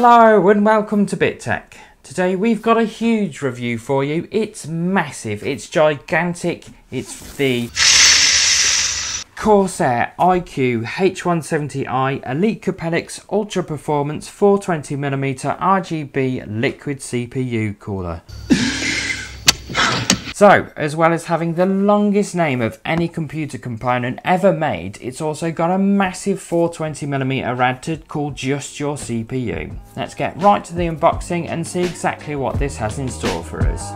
Hello and welcome to BitTech. Today we've got a huge review for you. It's massive, it's gigantic, it's the Corsair iCue H170i Elite Capellix Ultra Performance 420mm Rgb liquid CPU cooler. So, as well as having the longest name of any computer component ever made, it's also got a massive 420mm rad to cool just your CPU. Let's get right to the unboxing and see exactly what this has in store for us.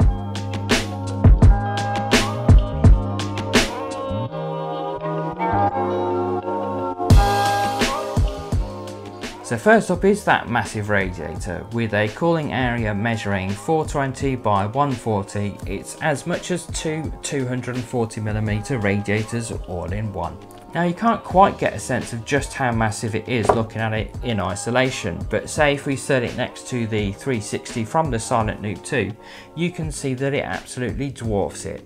So first up is that massive radiator with a cooling area measuring 420 by 140. It's as much as two 240mm radiators all in one. Now you can't quite get a sense of just how massive it is looking at it in isolation, but say if we set it next to the 360 from the Silent Noob 2, you can see that it absolutely dwarfs it.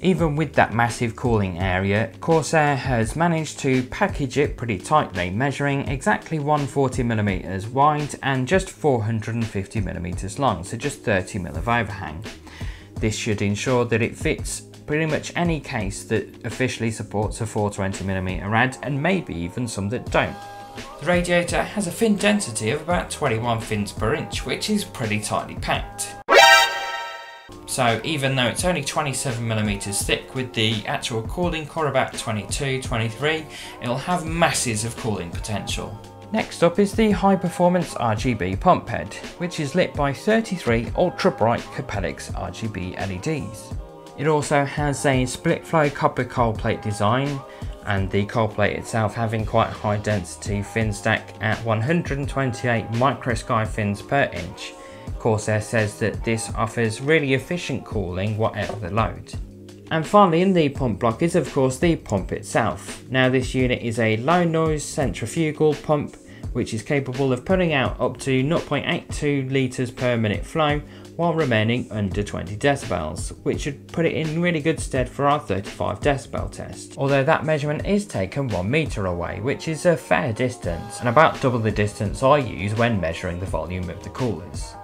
Even with that massive cooling area, Corsair has managed to package it pretty tightly, measuring exactly 140mm wide and just 450mm long, so just 30mm of overhang. This should ensure that it fits pretty much any case that officially supports a 420mm rad, and maybe even some that don't. The radiator has a fin density of about 21 fins per inch, which is pretty tightly packed. So even though it's only 27mm thick, with the actual cooling core about 22, 23, it'll have masses of cooling potential. Next up is the high performance Rgb Pump Head, which is lit by 33 ultra bright Capellix Rgb LEDs. It also has a split flow copper cold plate design, and the cold plate itself having quite high density fin stack at 128 microsky fins per inch. Corsair says that this offers really efficient cooling whatever the load. And finally in the pump block is of course the pump itself. Now this unit is a low noise centrifugal pump which is capable of putting out up to 0.82 litres per minute flow while remaining under 20 decibels, which should put it in really good stead for our 35 decibel test. Although that measurement is taken 1 metre away, which is a fair distance and about double the distance I use when measuring the volume of the coolers.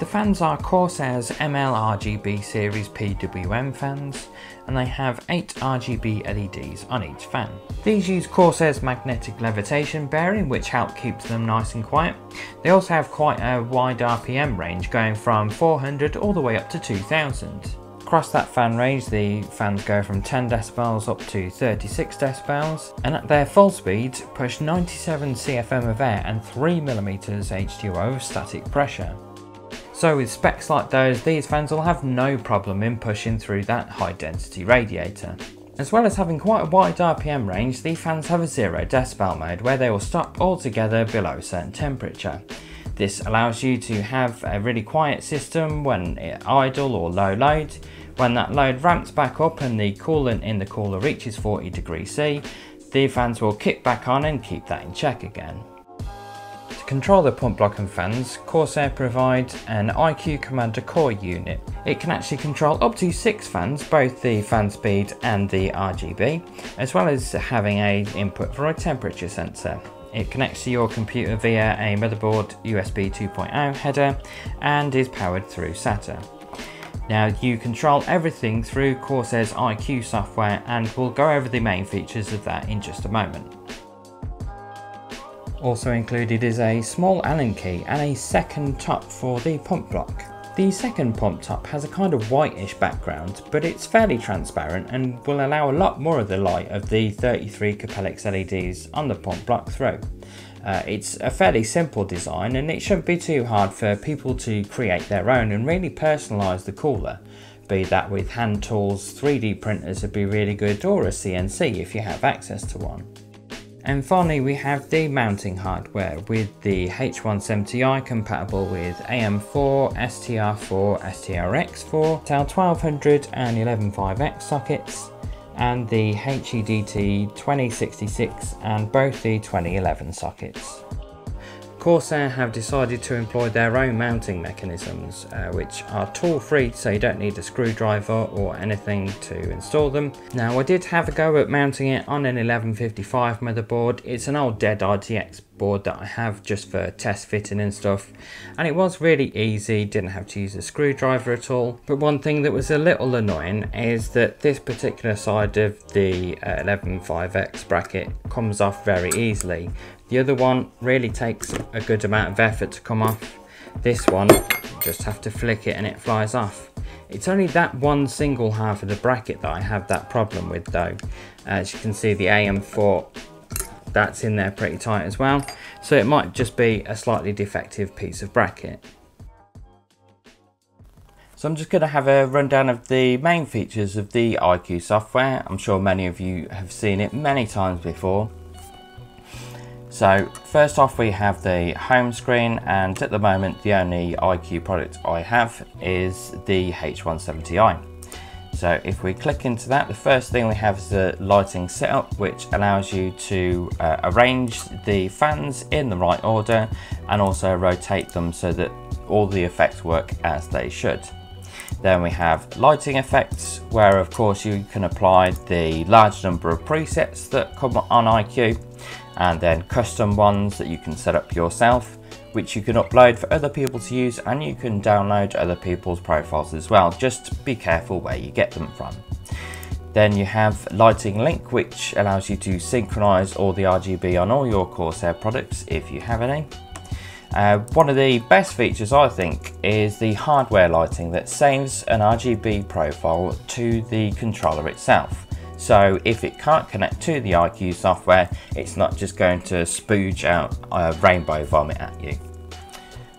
The fans are Corsair's ML-RGB series PWM fans, and they have 8 RGB LEDs on each fan. These use Corsair's magnetic levitation bearing, which helps keep them nice and quiet. They also have quite a wide RPM range, going from 400 all the way up to 2000. Across that fan range, the fans go from 10 decibels up to 36 decibels, and at their full speed push 97 CFM of air and 3mm H2O of static pressure. So with specs like those, these fans will have no problem in pushing through that high density radiator. As well as having quite a wide RPM range, the fans have a 0 decibel mode where they will stop altogether below a certain temperature. This allows you to have a really quiet system when it's idle or low load. When that load ramps back up and the coolant in the cooler reaches 40 degrees C, the fans will kick back on and keep that in check again. To control the pump block and fans, Corsair provides an iCue Commander Core unit. It can actually control up to 6 fans, both the fan speed and the RGB, as well as having an input for a temperature sensor. It connects to your computer via a motherboard USB 2.0 header and is powered through SATA. Now you control everything through Corsair's iCue software, and we'll go over the main features of that in just a moment. Also included is a small Allen key and a second top for the pump block. The second pump top has a kind of whitish background, but it's fairly transparent and will allow a lot more of the light of the 33 Capellix LEDs on the pump block through. It's a fairly simple design, and it shouldn't be too hard for people to create their own and really personalise the cooler. Be that with hand tools, 3D printers would be really good, or a CNC if you have access to one. And finally we have the mounting hardware, with the H170i compatible with AM4, STR4, STRX4, TAL1200 and 115X sockets, and the HEDT 2066 and both the 2011 sockets. Corsair have decided to employ their own mounting mechanisms, which are tool free, so you don't need a screwdriver or anything to install them. Now, I did have a go at mounting it on an 1155 motherboard. It's an old dead RTX board that I have just for test fitting and stuff, and it was really easy, didn't have to use a screwdriver at all. But one thing that was a little annoying is that this particular side of the 115X bracket comes off very easily. The other one really takes a good amount of effort to come off. This one, you just have to flick it and it flies off. It's only that one single half of the bracket that I have that problem with though. As you can see, the AM4, that's in there pretty tight as well. So it might just be a slightly defective piece of bracket. So I'm just going to have a rundown of the main features of the iCue software. I'm sure many of you have seen it many times before. So first off, we have the home screen, and at the moment the only iCue product I have is the H170i. So if we click into that, the first thing we have is the lighting setup, which allows you to arrange the fans in the right order and also rotate them so that all the effects work as they should. Then we have lighting effects, where of course you can apply the large number of presets that come on iCue, and then custom ones that you can set up yourself, which you can upload for other people to use, and you can download other people's profiles as well. Just be careful where you get them from. Then you have Lighting Link, which allows you to synchronize all the RGB on all your Corsair products if you have any. One of the best features, I think, is the hardware lighting that saves an RGB profile to the controller itself. So if it can't connect to the iCue software, it's not just going to spooge out rainbow vomit at you.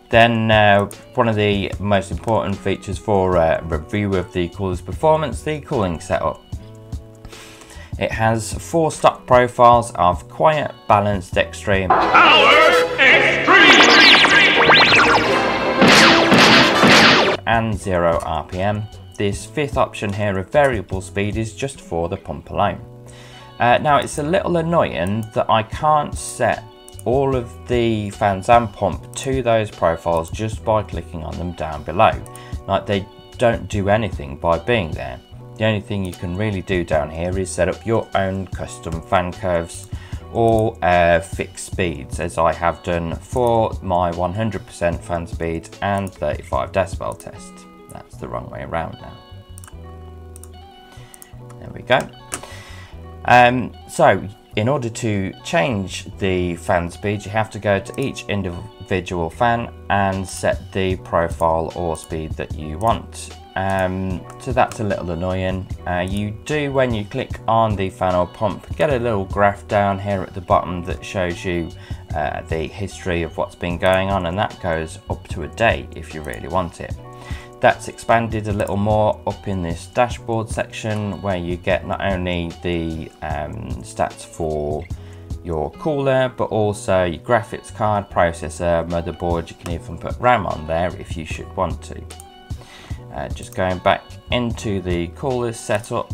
Then one of the most important features for review of the cooler's performance, the cooling setup. It has 4 stock profiles of quiet, balanced, extreme, and 0 RPM. This 5th option here of variable speed is just for the pump alone. Now it's a little annoying that I can't set all of the fans and pump to those profiles just by clicking on them down below. Like, they don't do anything by being there. The only thing you can really do down here is set up your own custom fan curves or fixed speeds, as I have done for my 100% fan speed and 35 decibel test. That's the wrong way around now. There we go. So in order to change the fan speed, you have to go to each individual fan and set the profile or speed that you want. So that's a little annoying. You do, when you click on the fan or pump, get a little graph down here at the bottom that shows you the history of what's been going on, and that goes up to a day if you really want it. That's expanded a little more up in this dashboard section, where you get not only the stats for your cooler, but also your graphics card, processor, motherboard. You can even put RAM on there if you should want to. Just going back into the cooler setup,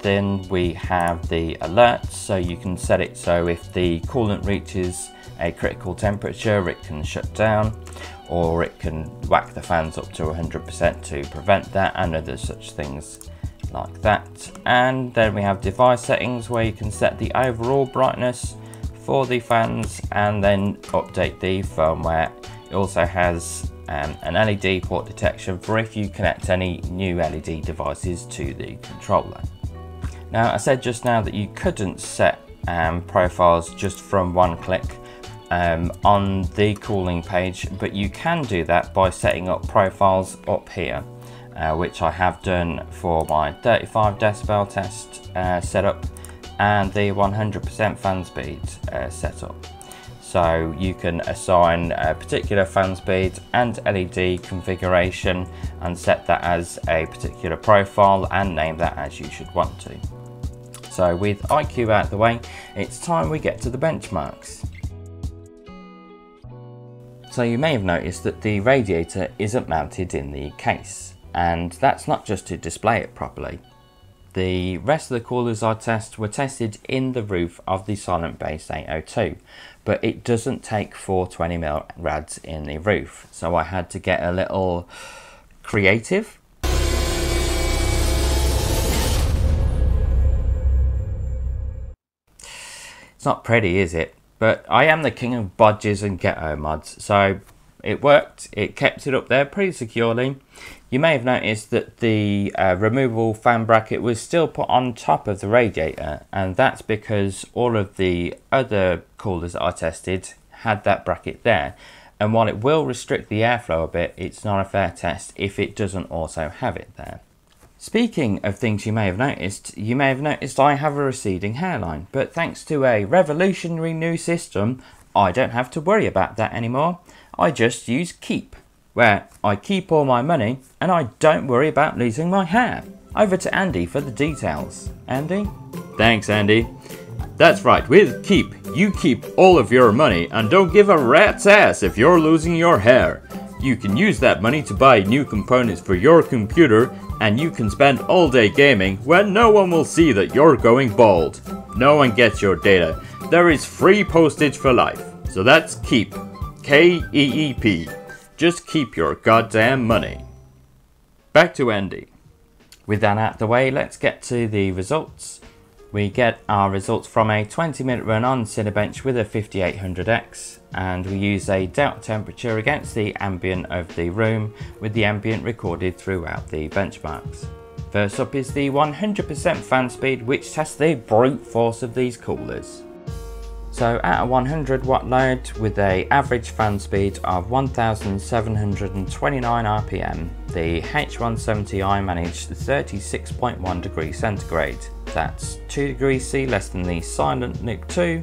then we have the alerts, so you can set it so if the coolant reaches a critical temperature, it can shut down, or it can whack the fans up to 100% to prevent that, and other such things like that. And then we have device settings, where you can set the overall brightness for the fans and then update the firmware. It also has an LED port detection for if you connect any new LED devices to the controller. Now, I said just now that you couldn't set profiles just from one click on the cooling page, but you can do that by setting up profiles up here, which I have done for my 35 decibel test setup and the 100% fan speed setup. So you can assign a particular fan speed and LED configuration and set that as a particular profile and name that as you should want to. So with iCue out the way, it's time we get to the benchmarks. So you may have noticed that the Radiator isn't mounted in the case, and that's not just to display it properly. The rest of the coolers I test were tested in the roof of the Silent Base 802, but it doesn't take 420mm rads in the roof, so I had to get a little creative. It's not pretty, is it? But I am the king of bodges and ghetto mods, so it worked. It kept it up there pretty securely. You may have noticed that the removable fan bracket was still put on top of the radiator, and that's because all of the other coolers that I tested had that bracket there. And while it will restrict the airflow a bit, it's not a fair test if it doesn't also have it there. Speaking of things you may have noticed I have a receding hairline, but thanks to a revolutionary new system, I don't have to worry about that anymore. I just use Keep, where I keep all my money and I don't worry about losing my hair. Over to Andy for the details. Andy? Thanks, Andy. That's right, with Keep, you keep all of your money and don't give a rat's ass if you're losing your hair. You can use that money to buy new components for your computer, and you can spend all day gaming when no one will see that you're going bald. No one gets your data. There is free postage for life. So that's Keep. K-E-E-P. Just keep your goddamn money. Back to Andy. With that out of the way, let's get to the results. We get our results from a 20-minute run on Cinebench with a 5800X, and we use a delta temperature against the ambient of the room, with the ambient recorded throughout the benchmarks. First up is the 100% fan speed, which tests the brute force of these coolers. So at a 100 watt load with a average fan speed of 1729 RPM, the H170i managed 36.1 degrees centigrade. That's 2 degrees C less than the Silent Nuke 2,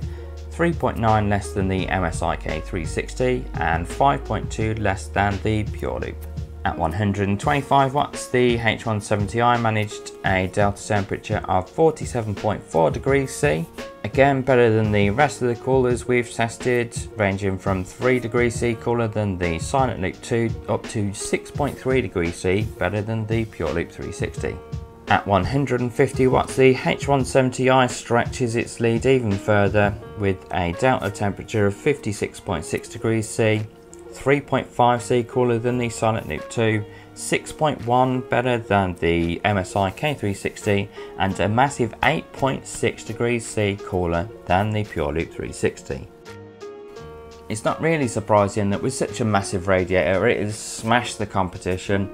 3.9 less than the MSI K360 and 5.2 less than the Pure Loop. At 125 watts, the H170i managed a delta temperature of 47.4 degrees C. Again, better than the rest of the coolers we've tested, ranging from 3 degrees C cooler than the Silent Loop 2 up to 6.3 degrees C, better than the Pure Loop 360. At 150 watts, the H170i stretches its lead even further with a delta temperature of 56.6 degrees C, 3.5 C cooler than the Silent Loop 2, 6.1 better than the MSI K360, and a massive 8.6 degrees C cooler than the Pure Loop 360. It's not really surprising that with such a massive radiator it has smashed the competition.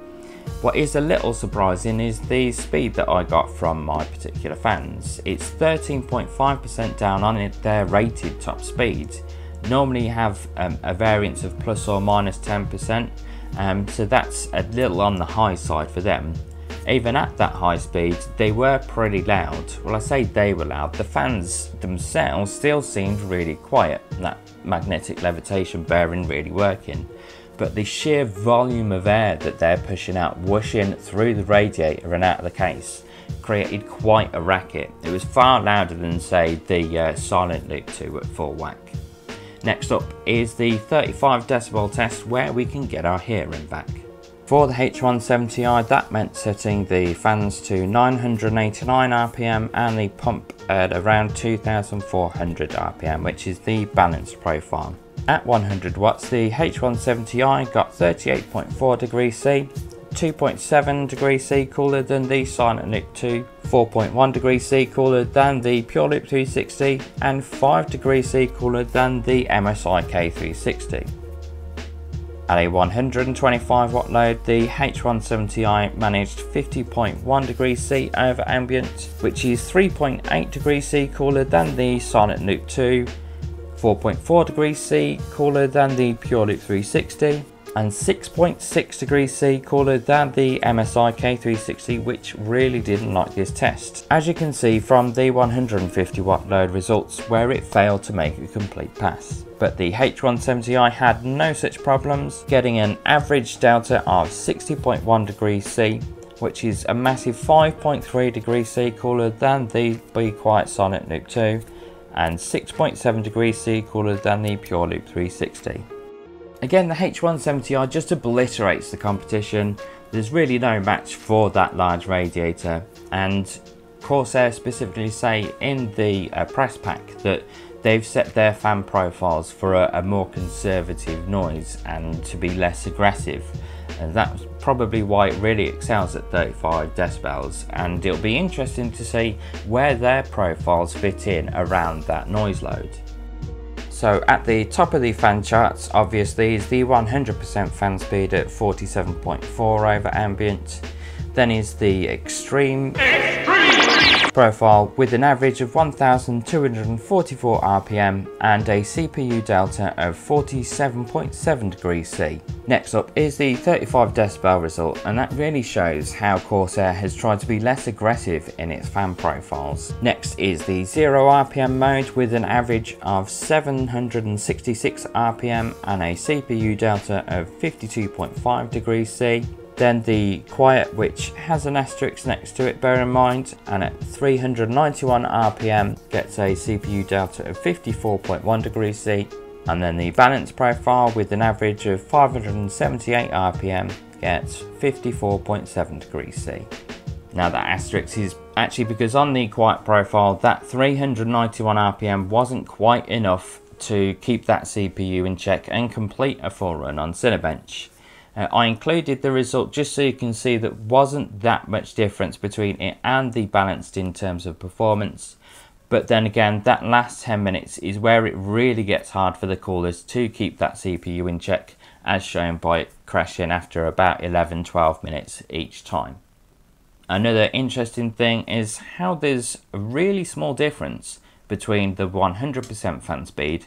What is a little surprising is the speed that I got from my particular fans. It's 13.5% down on their rated top speed. Normally you have a variance of plus or minus 10%, so that's a little on the high side for them. Even at that high speed, they were pretty loud. Well, I say they were loud, the fans themselves still seemed really quiet, that magnetic levitation bearing really working. But the sheer volume of air that they're pushing out, whooshing through the radiator and out of the case, created quite a racket. It was far louder than, say, the Silent Loop 2 at full whack. Next up is the 35 decibel test, where we can get our hearing back. For the H170i, that meant setting the fans to 989 RPM and the pump at around 2400 RPM, which is the balanced profile. At 100 watts, the H170i got 38.4 degrees C, 2.7 degrees C cooler than the Silent Loop 2, 4.1 degrees C cooler than the Pure Loop 360, and 5 degrees C cooler than the MSI K360. At a 125 watt load, the H170i managed 50.1 degrees C over ambient, which is 3.8 degrees C cooler than the Silent Loop 2, 4.4 degrees C cooler than the Pure Loop 360, and 6.6 degrees C cooler than the MSI K360, which really didn't like this test, as you can see from the 150 watt load results, where it failed to make a complete pass. But the H170i had no such problems, getting an average delta of 60.1 degrees C, which is a massive 5.3 degrees C cooler than the Be Quiet Silent Loop 2, and 6.7 degrees C cooler than the Pure Loop 360. Again, the H170i just obliterates the competition. There's really no match for that large radiator, and Corsair specifically say in the press pack that they've set their fan profiles for a more conservative noise and to be less aggressive, and that's probably why it really excels at 35 decibels, and it'll be interesting to see where their profiles fit in around that noise load. So at the top of the fan charts obviously is the 100% fan speed at 47.4 over ambient, then is the extreme profile with an average of 1244 RPM and a CPU delta of 47.7 degrees C. Next up is the 35 decibel result, and that really shows how Corsair has tried to be less aggressive in its fan profiles. Next is the 0 RPM mode with an average of 766 RPM and a CPU delta of 52.5 degrees C. Then the quiet, which has an asterisk next to it, bear in mind, and at 391 RPM gets a CPU delta of 54.1 degrees C. And then the balance profile with an average of 578 RPM gets 54.7 degrees C. Now that asterisk is actually because on the quiet profile that 391 RPM wasn't quite enough to keep that CPU in check and complete a full run on Cinebench. I included the result just so you can see that wasn't that much difference between it and the balanced in terms of performance. But then again, that last 10 minutes is where it really gets hard for the coolers to keep that CPU in check, as shown by it crashing after about 11-12 minutes each time. Another interesting thing is how there's a really small difference between the 100% fan speed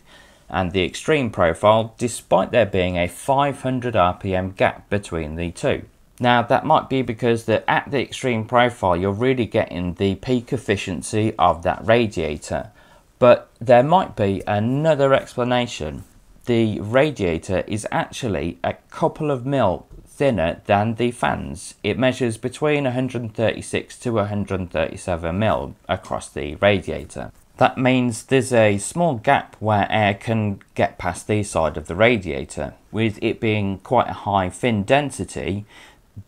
and the extreme profile, despite there being a 500 RPM gap between the two. Now that might be because that at the extreme profile you're really getting the peak efficiency of that radiator, but there might be another explanation. The radiator is actually a couple of mil thinner than the fans. It measures between 136 to 137 mil across the radiator. That means there's a small gap where air can get past the side of the radiator. With it being quite a high fin density,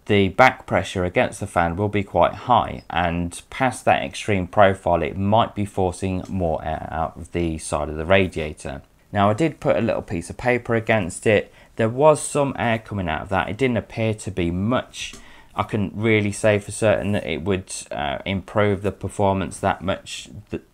the back pressure against the fan will be quite high, and past that extreme profile it might be forcing more air out of the side of the radiator. Now I did put a little piece of paper against it. There was some air coming out of that. It didn't appear to be much. I couldn't really say for certain that it would improve the performance that much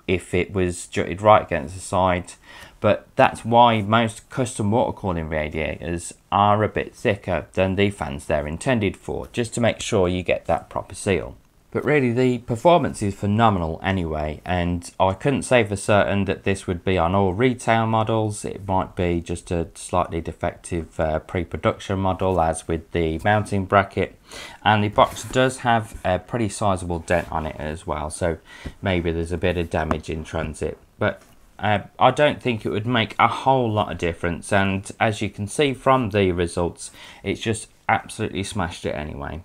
if it was jutted right against the side, but that's why most custom water cooling radiators are a bit thicker than the fans they're intended for, just to make sure you get that proper seal. But really the performance is phenomenal anyway, and I couldn't say for certain that this would be on all retail models. It might be just a slightly defective pre-production model, as with the mounting bracket, and the box does have a pretty sizable dent on it as well, so maybe there's a bit of damage in transit, but I don't think it would make a whole lot of difference, and as you can see from the results, it's just absolutely smashed it anyway.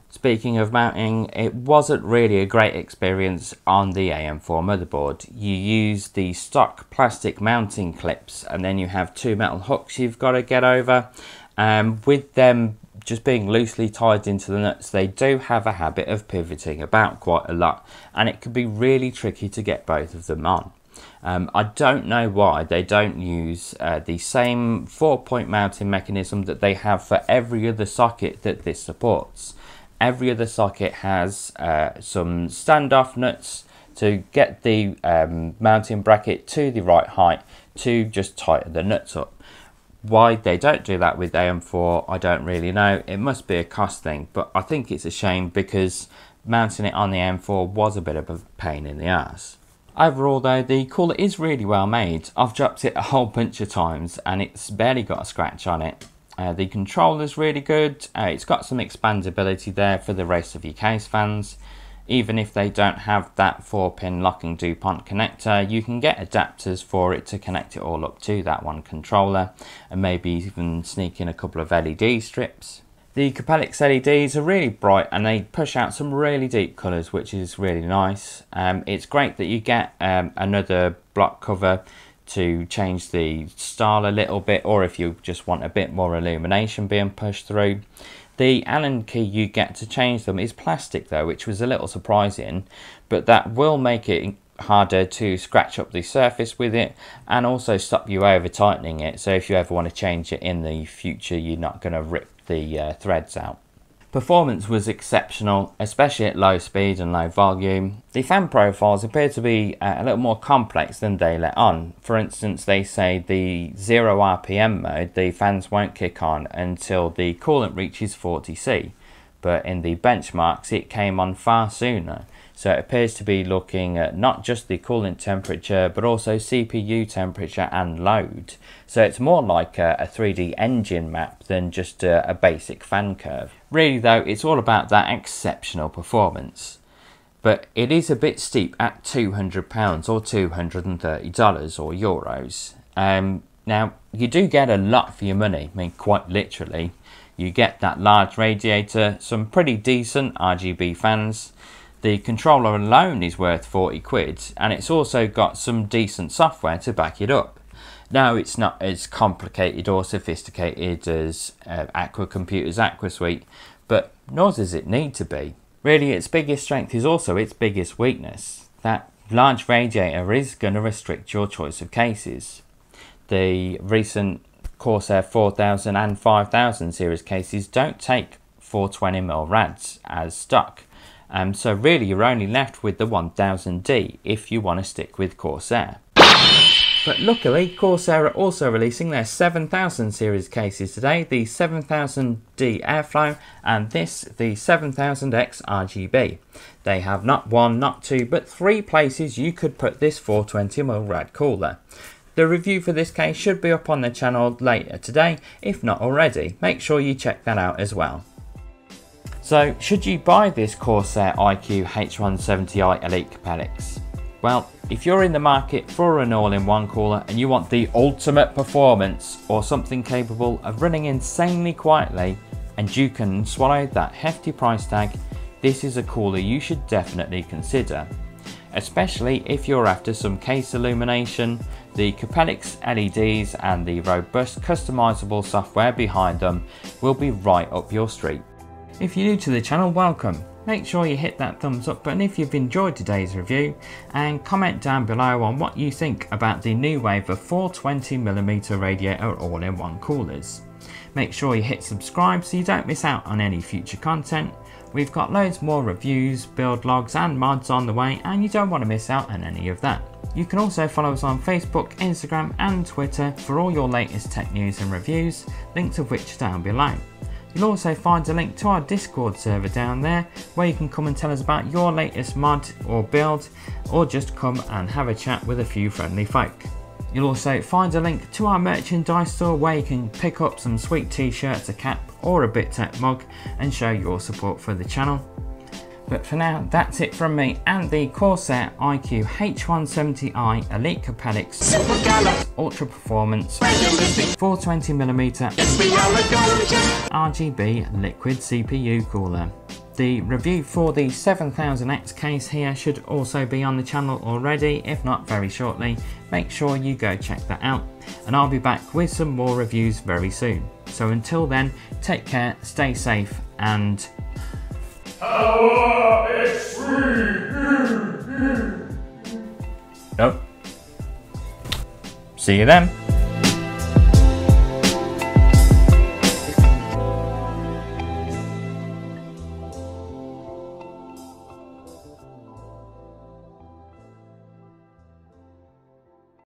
Speaking of mounting, it wasn't really a great experience on the AM4 motherboard. You use the stock plastic mounting clips, and then you have two metal hooks you've got to get over. With them just being loosely tied into the nuts, they do have a habit of pivoting about quite a lot, and it can be really tricky to get both of them on. I don't know why they don't use the same 4-point mounting mechanism that they have for every other socket that this supports. Every other socket has some standoff nuts to get the mounting bracket to the right height to just tighten the nuts up. Why they don't do that with AM4, I don't really know. It must be a cost thing, but I think it's a shame because mounting it on the AM4 was a bit of a pain in the ass. Overall though, the cooler is really well made. I've dropped it a whole bunch of times and it's barely got a scratch on it. The controller's really good. It's got some expandability there for the rest of your case fans. Even if they don't have that 4-pin locking DuPont connector, you can get adapters for it to connect it all up to that one controller, and maybe even sneak in a couple of LED strips. The Capellix LEDs are really bright and they push out some really deep colours, which is really nice. It's great that you get another block cover to change the style a little bit, or if you just want a bit more illumination being pushed through. The Allen key you get to change them is plastic though, which was a little surprising, but that will make it harder to scratch up the surface with it and also stop you over tightening it, so if you ever want to change it in the future you're not going to rip the threads out. Performance was exceptional, especially at low speed and low volume. The fan profiles appear to be a little more complex than they let on. For instance, they say the 0 RPM mode, the fans won't kick on until the coolant reaches 40C, but in the benchmarks it came on far sooner. So it appears to be looking at not just the coolant temperature, but also CPU temperature and load. So it's more like a 3D engine map than just a basic fan curve. Really though, it's all about that exceptional performance. But it is a bit steep at £200 or $230 or euros. Now, you do get a lot for your money, I mean quite literally. You get that large radiator, some pretty decent RGB fans. The controller alone is worth 40 quid, and it's also got some decent software to back it up. Now, it's not as complicated or sophisticated as Aqua Computer's Aqua Suite, but nor does it need to be. Really, its biggest strength is also its biggest weakness. That large radiator is going to restrict your choice of cases. The recent Corsair 4000 and 5000 series cases don't take 420mm rads as stock. So really you're only left with the 1000D if you want to stick with Corsair. But luckily Corsair are also releasing their 7000 series cases today, the 7000D Airflow and this, the 7000X RGB. They have not one, not two, but three places you could put this 420mm rad cooler. The review for this case should be up on the channel later today, if not already. Make sure you check that out as well. So, should you buy this Corsair iCue H170i Elite Capellix? Well, if you're in the market for an all-in-one cooler and you want the ultimate performance or something capable of running insanely quietly and you can swallow that hefty price tag, this is a cooler you should definitely consider. Especially if you're after some case illumination, the Capellix LEDs and the robust customizable software behind them will be right up your street. If you're new to the channel, welcome. Make sure you hit that thumbs up button if you've enjoyed today's review and comment down below on what you think about the new wave of 420mm Radiator all-in-one coolers. Make sure you hit subscribe so you don't miss out on any future content. We've got loads more reviews, build logs and mods on the way and you don't want to miss out on any of that. You can also follow us on Facebook, Instagram and Twitter for all your latest tech news and reviews, links of which are down below. You'll also find a link to our Discord server down there where you can come and tell us about your latest mod or build, or just come and have a chat with a few friendly folk. You'll also find a link to our merchandise store where you can pick up some sweet t-shirts, a cap or a BitTech mug and show your support for the channel. But for now, that's it from me and the Corsair iCue H170i Elite Capellix Ultra Performance 420mm RGB liquid CPU cooler. The review for the 7000X case here should also be on the channel already, if not very shortly. Make sure you go check that out and I'll be back with some more reviews very soon. So until then, take care, stay safe and power extreme. Nope. See you then.